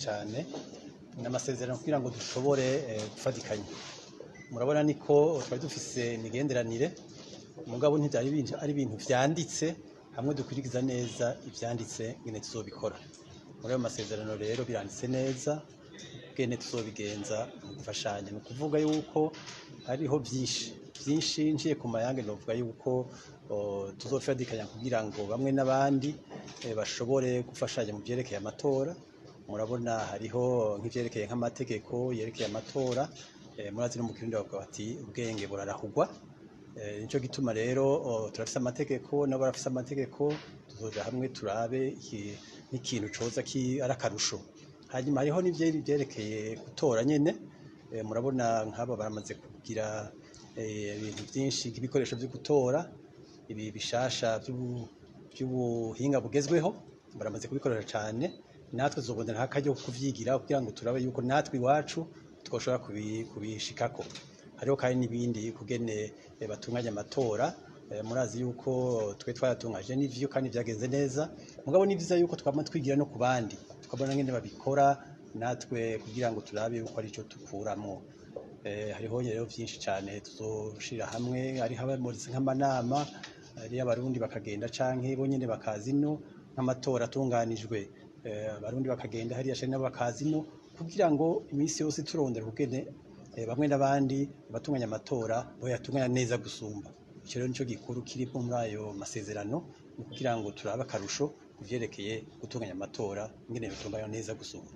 cyane n'amasezerano kugira ngo dushobore gufatikanya. Murabona niko twari dufise imigenderanire mugabo ntibyari ari ibintu vyanditse hamwe dukurikiza neza ivyanditse ngene tuzobikora. Muri ayo masezerano rero biranditse neza ngene tuzobigenza mu gufashanya. Ni kuvuga yuko hariho byinshi ngiye ku mayange novuga yuko tuzofatikanya kugira ngo bamwe n'abandi bashobore gufashanya mu byerekeye amatora. Murabona hariho nk'ivyerekeye nk'amategeko yerekeye amatora, murazi no mu Kirundi bavuga bati ubwenge burarahugwa. Nico gituma rero turafise amategeko nabo barafise amategeko, tuzoja hamwe turabe n'ikintu coza ari akarusho. Hanyuma hariho n'ivyerekeye gutora nyene, murabona nk'aba baramaze kugira ibintu byinshi nk'ibikoresho vyo gutora, ibi bishasha by'ubuhinga bugezweho baramaze kubikoresha cyane. Natwe tuzobondera akaryo kuvyigira kugira ngo turabe yuko natwe iwacu twoshobora kubishikako. Hariho kandi n'ibindi kugene batunganya amatora, murazi yuko twe twayatungaje n'ivyo kandi vyagenze neza, mugabo ni vyiza yuko twama twigira no ku bandi tukabona ngene babikora natwe kugira ngo turabe yuko ari cyo tukuramo. Hariho rero byinshi cyane tuzoshira hamwe, ari habamurize nk'amanama ari abarundi bakagenda canke bo nyene bakazino nk'amatora atunganijwe, abarundi bakagenda hariya shane nabo bakazino kugira ngo iminsi yose turondera kugene bamwe n'abandi batunganya amatora boyatunganya neza gusumba. Icyo rero nico gikuru kiri muri ayo masezerano kugira ngo turabe akarusho kuvyerekeye gutunganya amatora ngene bitunganya neza gusumba.